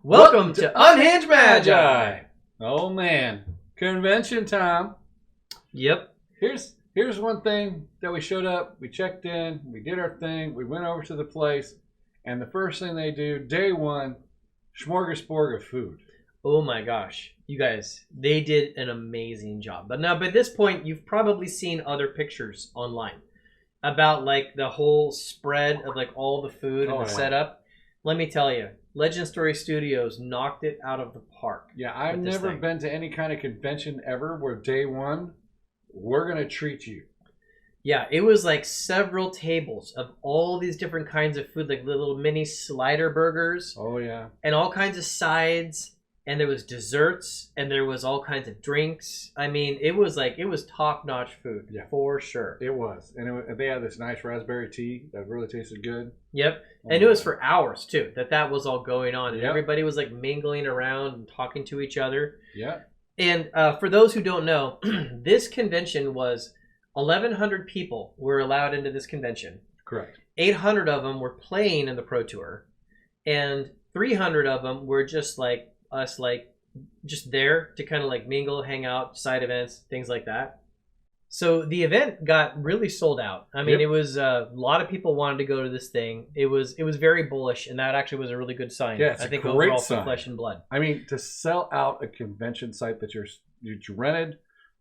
Welcome to Unhinged Magi. Oh man, convention time. Yep. Here's one thing that we showed up, we checked in, we did our thing, we went over to the place, and the first thing they do, day one, smorgasbord of food. Oh my gosh, you guys, they did an amazing job. But now by this point, you've probably seen other pictures online about like the whole spread of like all the food and the setup. Let me tell you, Legend Story Studios knocked it out of the park. Yeah, I've never been to any kind of convention ever where day one, we're going to treat you. Yeah, it was like several tables of all these different kinds of food, like little mini slider burgers. Oh, yeah. And all kinds of sides. And there was desserts. And there was all kinds of drinks. I mean, it was top-notch food. Yeah, for sure. It was. And they had this nice raspberry tea that really tasted good. Yep. And it was for hours, too, that was all going on. And everybody was like mingling around and talking to each other. Yeah. And for those who don't know, this convention was 1,100 people were allowed into this convention. Correct. 800 of them were playing in the Pro Tour, and 300 of them were just like us, like just there to kind of like mingle, hang out, side events, things like that. So the event got really sold out. I mean, it was a lot of people wanted to go to this thing. It was very bullish, and that actually was a really good sign. Yeah, it's I think a great overall sign. for Flesh and Blood. I mean, to sell out a convention site that you rented,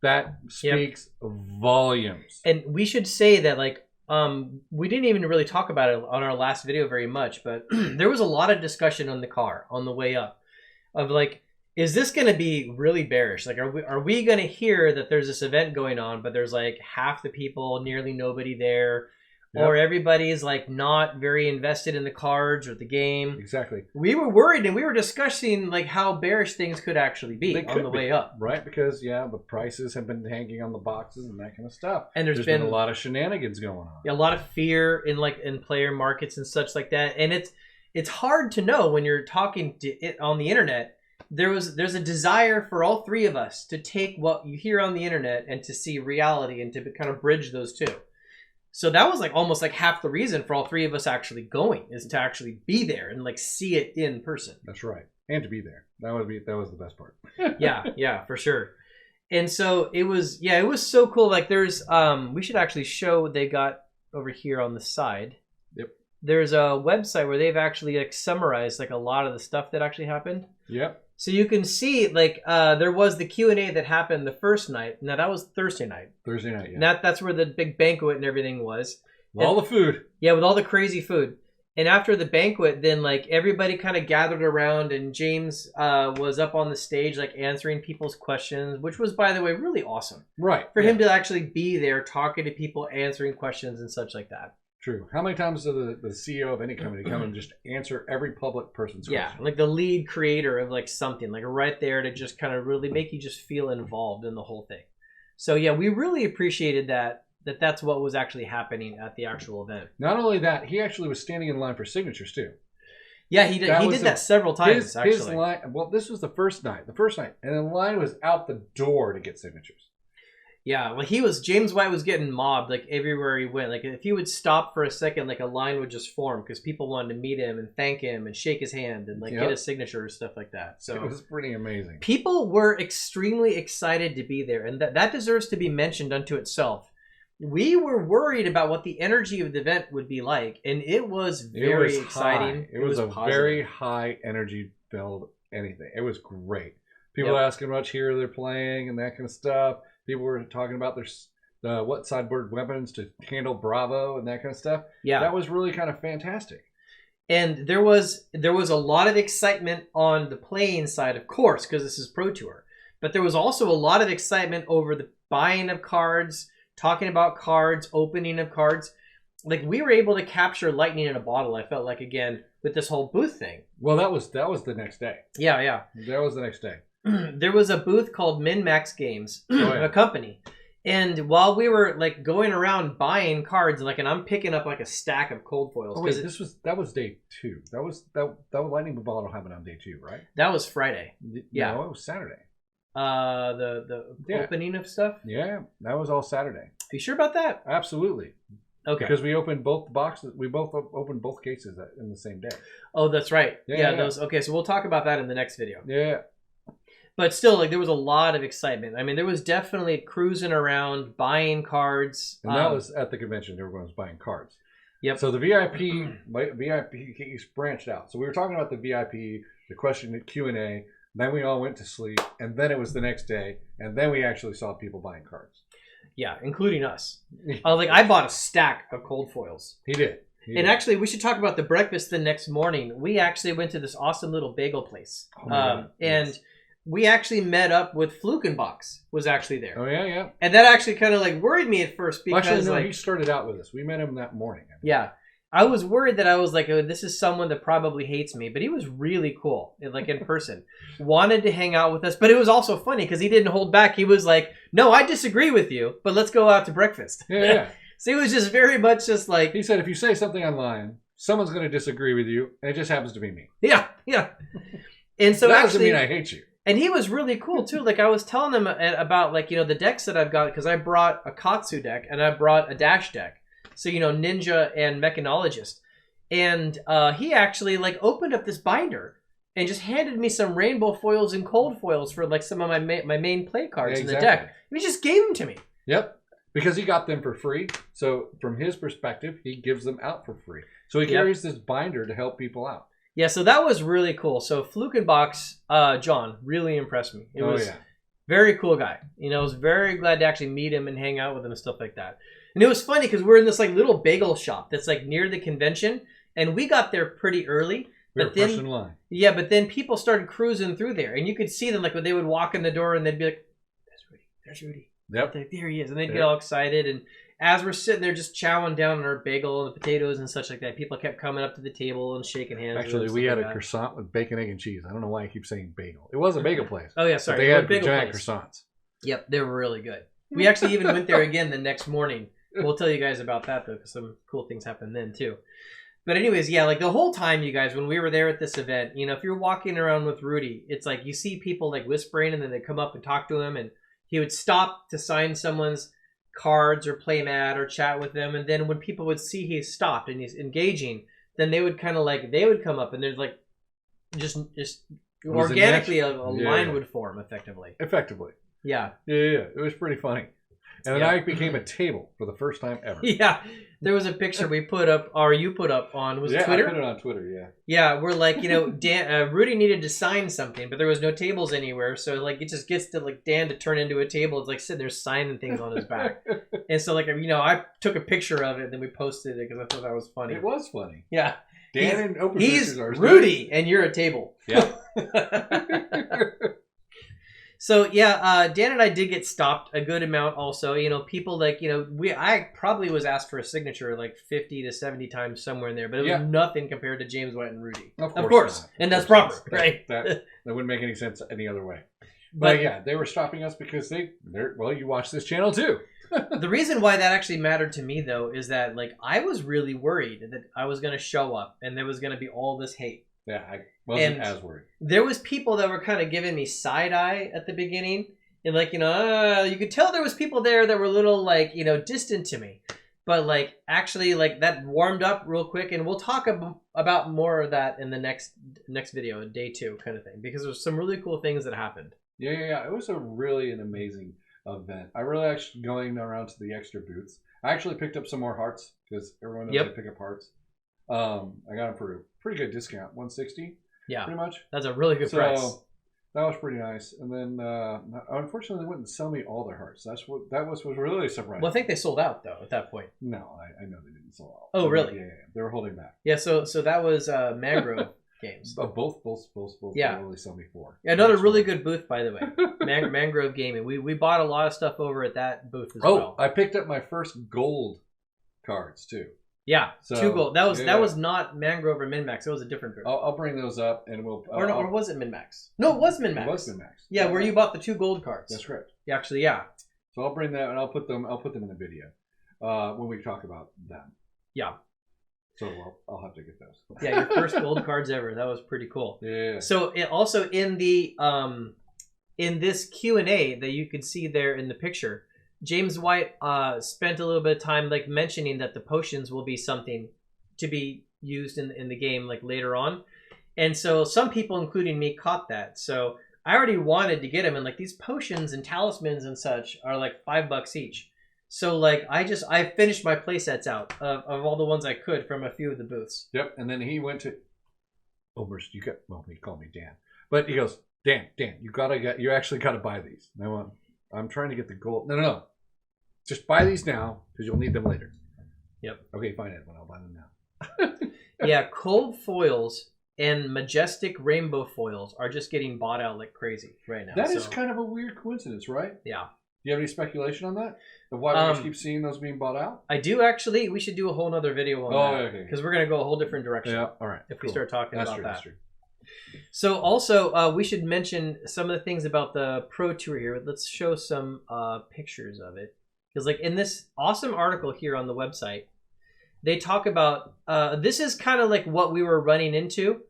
that speaks volumes. And we should say that like we didn't even really talk about it on our last video very much, but there was a lot of discussion on the car on the way up of like, is this going to be really bearish? Like, are we going to hear that there's this event going on, but there's like half the people, nearly nobody there, or everybody's like not very invested in the cards or the game? Exactly. We were worried, and we were discussing like how bearish things could actually be on the way up. Right, because the prices have been hanging on the boxes and that kind of stuff. And there's been a lot of shenanigans going on. A lot of fear in player markets and such like that. And it's hard to know when you're talking to it on the internet. There's a desire for all three of us to take what you hear on the internet and to see reality and to kind of bridge those two. So that was like almost like half the reason for all three of us actually going, is to actually be there and like see it in person. That's right. And to be there. That was the best part. yeah, for sure. And so it was so cool. Like there's we should actually show what they got over here on the side. Yep. There's a website where they've actually like summarized like a lot of the stuff that actually happened. Yep. So you can see, like, there was the Q&A that happened the first night. Now, that was Thursday night. Thursday night, yeah. That's where the big banquet and everything was. With all the food. Yeah, with all the crazy food. And after the banquet, then, like, everybody kind of gathered around, and James was up on the stage, like, answering people's questions, which was, by the way, really awesome. Right. For him to actually be there, talking to people, answering questions and such like that. True. How many times does the CEO of any company come and just answer every public person's question? Yeah, like the lead creator of like something, like right there to just kind of really make you just feel involved in the whole thing. So yeah, we really appreciated that's what was actually happening at the actual event. Not only that, he actually was standing in line for signatures too. Yeah, he did that several times, actually. His line, well, this was the first night, and the line was out the door to get signatures. Yeah, well, James White was getting mobbed like everywhere he went. Like if he would stop for a second, like a line would just form because people wanted to meet him and thank him and shake his hand and like get a signature and stuff like that. So it was pretty amazing. People were extremely excited to be there, and that deserves to be mentioned unto itself. We were worried about what the energy of the event would be like, and it was very exciting. It was a very high energy filled anything. It was great. People were asking about here they're playing and that kind of stuff. People were talking about what sideboard weapons to handle Bravo and that kind of stuff. Yeah, that was really kind of fantastic. And there was a lot of excitement on the playing side, of course, because this is Pro Tour. But there was also a lot of excitement over the buying of cards, talking about cards, opening of cards. Like we were able to capture lightning in a bottle. I felt like again with this whole booth thing. Well, that was the next day. Yeah. That was the next day. There was a booth called Min-Max Games, a company. And while we were like going around buying cards, like, and I'm picking up like a stack of cold foils. Oh, wait, that was day 2. That was lightning bottle happened on day 2, right? That was Friday. Yeah, no, it was Saturday. The opening of stuff. Yeah, that was all Saturday. Are you sure about that? Absolutely. Okay. Because we opened both boxes. We both opened both cases in the same day. Oh, that's right. Yeah, Yeah. those. Okay, so we'll talk about that in the next video. Yeah. But still, like, there was a lot of excitement. I mean, there was definitely cruising around, buying cards. And that was at the convention. Everyone was buying cards. Yep. So the VIP case branched out. So we were talking about the VIP, the question, the Q&A. Then we all went to sleep. And then it was the next day. And then we actually saw people buying cards. Yeah, including us. Like, I bought a stack of cold foils. He did. Actually, we should talk about the breakfast the next morning. We actually went to this awesome little bagel place. Oh my God. And we actually met up with Fluke and Box was actually there. Oh, yeah, yeah. And that actually kind of like worried me at first because Actually, no, like, he started out with us. We met him that morning. yeah. I was worried that I was like, oh, this is someone that probably hates me, but he was really cool, like in person. Wanted to hang out with us, but it was also funny because he didn't hold back. He was like, no, I disagree with you, but let's go out to breakfast. Yeah. So he was just very much just like... He said, if you say something online, someone's going to disagree with you, and it just happens to be me. Yeah, yeah. And so that actually... doesn't mean I hate you. And he was really cool, too. Like, I was telling him about, like, you know, the decks that I've got, because I brought a Katsu deck, and I brought a Dash deck. So, you know, Ninja and Mechanologist. And he actually, like, opened up this binder and just handed me some rainbow foils and cold foils for, like, some of my main play cards in the deck. And he just gave them to me. Yep. Because he got them for free. So, from his perspective, he gives them out for free. So, he carries this binder to help people out. Yeah, so that was really cool. So Fluke and Box, John, really impressed me. It was very cool guy. You know, I was very glad to actually meet him and hang out with him and stuff like that. And it was funny because we're in this like little bagel shop that's like near the convention, and we got there pretty early. We were first in line. Yeah, but then people started cruising through there, and you could see them like when they would walk in the door, and they'd be like, "There's Rudy, there's Rudy." Yep. There he is, and they'd get all excited. And as we're sitting there just chowing down on our bagel and the potatoes and such like that, people kept coming up to the table and shaking hands. Actually, we had a croissant with bacon, egg, and cheese. I don't know why I keep saying bagel. It was a bagel place. Oh, yeah, sorry. But they had giant croissants. Yep, they were really good. We actually even went there again the next morning. We'll tell you guys about that, though, because some cool things happened then, too. But anyways, yeah, like the whole time, you guys, when we were there at this event, you know, if you're walking around with Rudy, it's like you see people like whispering, and then they come up and talk to him, and he would stop to sign someone's cards or play mat or chat with them, and then when people would see he stopped and he's engaging, then they would kind of like they would come up, and there's like just organically a line would form effectively. Yeah. It was pretty funny. And then I became a table for the first time ever. Yeah. There was a picture we put up, or you put up on, was it Twitter? I put it on Twitter, yeah. Yeah, we're like, you know, Rudy needed to sign something, but there was no tables anywhere. So, like, it just gets to, like, Dan to turn into a table. It's, like, sitting there signing things on his back. And so, like, you know, I took a picture of it, and then we posted it because I thought that was funny. It was funny. Yeah. Dan and Open He's Rudy, and you're a table. Yeah. So yeah, Dan and I did get stopped a good amount also. You know, people like, you know, I probably was asked for a signature like 50 to 70 times somewhere in there, but it was nothing compared to James White and Rudy. Of course. And that's proper, right? That wouldn't make any sense any other way. But yeah, they were stopping us because well, you watch this channel too. The reason why that actually mattered to me though is that like I was really worried that I was going to show up and there was going to be all this hate. Yeah, I wasn't as worried. There was people that were kind of giving me side eye at the beginning, and like, you know, you could tell there was people there that were a little like, you know, distant to me, but like actually like that warmed up real quick, and we'll talk about more of that in the next video, day 2 kind of thing, because there's some really cool things that happened. Yeah. It was an amazing event. I really actually going around to the extra booths. I actually picked up some more hearts because everyone knows I pick up hearts. I got them for a pretty good discount, $160. Yeah, pretty much. That's a really good price. That was pretty nice. And then, unfortunately, they wouldn't sell me all their hearts. That was really surprising. Well, I think they sold out though at that point. No, I know they didn't sell out. Oh, really? Yeah. They were holding back. Yeah. So that was Mangrove Games. Both. Yeah. They only sell me 4. Yeah, another really good booth, by the way. Mangrove Gaming. We bought a lot of stuff over at that booth as well. I picked up my first gold cards too. Yeah, 2 gold. That was not Mangrove or Min-Max. It was a different group. I'll bring those up and we'll. Or was it Min-Max? No, it was Min-Max. It was Min-Max. Yeah, where you bought the 2 gold cards. That's correct. Yeah, actually, yeah. So I'll bring that and I'll put them in the video when we talk about them. Yeah. So I'll have to get those. Yeah, your first gold cards ever. That was pretty cool. Yeah. So also in the in this Q&A that you can see there in the picture, James White spent a little bit of time like mentioning that the potions will be something to be used in the game like later on. And so some people, including me, caught that. So I already wanted to get them, and like these potions and talismans and such are like $5 each. So like I finished my play sets out of all the ones I could from a few of the booths. Yep. And then he went to he called me Dan. But he goes, Dan, you actually gotta buy these. And I'm trying to get the gold. No. Just buy these now because you'll need them later. Yep. Okay, fine, Edwin. I'll buy them now. Yeah, cold foils and majestic rainbow foils are just getting bought out like crazy right now. That is kind of a weird coincidence, right? Yeah. Do you have any speculation on that? Of why we just keep seeing those being bought out? I do actually. We should do a whole nother video on that. Okay. Because we're going to go a whole different direction. Yeah, all right. If we start talking about that. That's true. So also, we should mention some of the things about the Pro Tour here. Let's show some pictures of it. Because like in this awesome article here on the website, they talk about, this is kind of like what we were running into,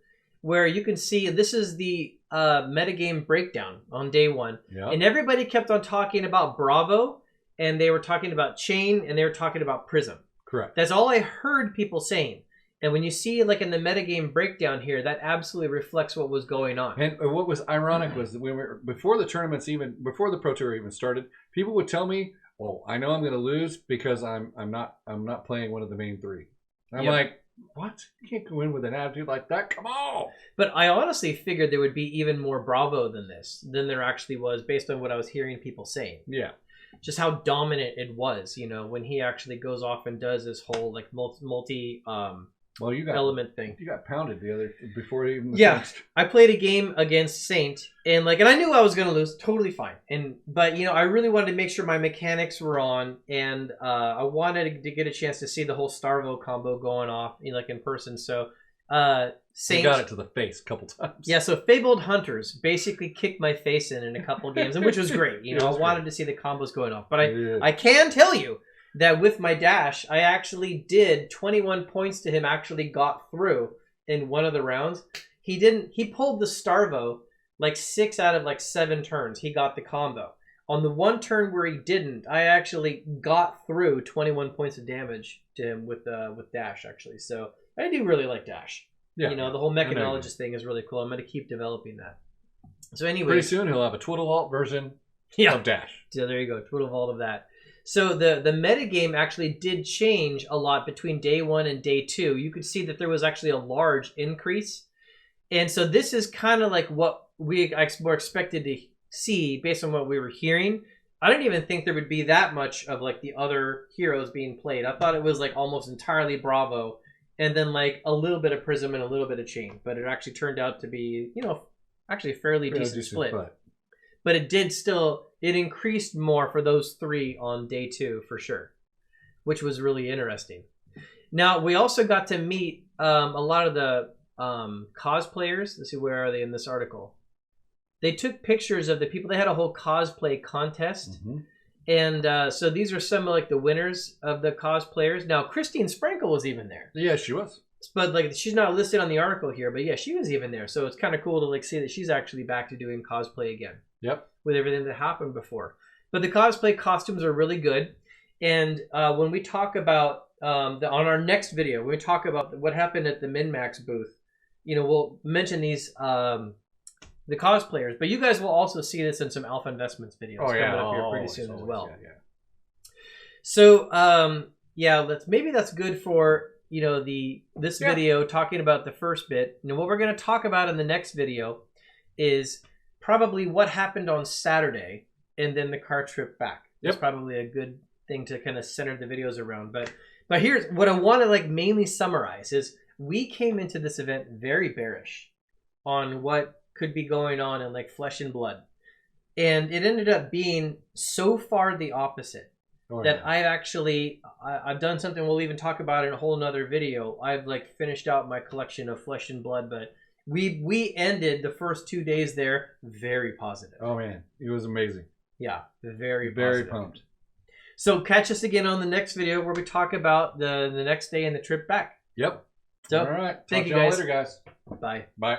where you can see this is the metagame breakdown on day one. Yep. And everybody kept on talking about Bravo, and they were talking about Chain, and they were talking about Prism. Correct. That's all I heard people saying. And when you see like in the metagame breakdown here, that absolutely reflects what was going on. And what was ironic was that before the tournaments before the Pro Tour even started, people would tell me, "Oh, I know I'm going to lose because I'm not playing one of the main three." And I'm like, "What? You can't go in with an attitude like that. Come on!" But I honestly figured there would be even more Bravo than there actually was, based on what I was hearing people saying. Yeah. Just how dominant it was, when he actually goes off and does this whole like multi element thing. You got pounded before even finished. I played a game against Saint, and I knew I was gonna lose, totally fine. But I really wanted to make sure my mechanics were on, and I wanted to get a chance to see the whole Starvo combo going off, in person. So Saint, you got it to the face a couple times. Yeah, so Fabled Hunters basically kicked my face in a couple games, and which was great. I wanted to see the combos going off, but I can tell you that with my dash, I actually did 21 points to him. Actually got through in one of the rounds. He pulled the Starvo like 6 out of 7 turns. He got the combo. On the one turn where he didn't, I actually got through 21 points of damage to him with dash actually. So I do really like dash. Yeah, the whole mechanologist thing is really cool. I'm going to keep developing that. So anyway, pretty soon he'll have a Twiddle Vault version of dash. So there you go, Twiddle Vault of that. So the metagame actually did change a lot between day 1 and day 2. You could see that there was actually a large increase. And so this is kind of like what we were expected to see based on what we were hearing. I didn't even think there would be that much of the other heroes being played. I thought it was almost entirely Bravo, and then a little bit of Prism and a little bit of Chain. But it actually turned out to be, actually a fairly decent split. But it increased more for those 3 on day 2 for sure, which was really interesting. Now, we also got to meet a lot of the cosplayers. Let's see, where are they in this article? They took pictures of the people. They had a whole cosplay contest. Mm-hmm. And so these are some of the winners of the cosplayers. Now, Christine Sprinkle was even there. Yeah, she was. But she's not listed on the article here. But yeah, she was even there. So it's kind of cool to see that she's actually back to doing cosplay again. Yep. With everything that happened before. But the cosplay costumes are really good. And when we talk about, on our next video, when we talk about what happened at the MinMax booth, we'll mention these, the cosplayers. But you guys will also see this in some Alpha Investments videos coming up here pretty soon as well. Yeah. So, maybe that's good for, this video talking about the first bit. What we're going to talk about in the next video is probably what happened on Saturday and then the car trip back. It's probably a good thing to kind of center the videos around. But here's what I want to mainly summarize is we came into this event very bearish on what could be going on in Flesh and Blood. And it ended up being so far the opposite that I've done something we'll even talk about in a whole nother video. I've finished out my collection of Flesh and Blood, but we ended the first 2 days there very positive. Oh man, it was amazing. Yeah, very pumped. So catch us again on the next video where we talk about the next day and the trip back. Yep. So, all right. Thank you Talk to guys. y'all later, guys. Bye. Bye.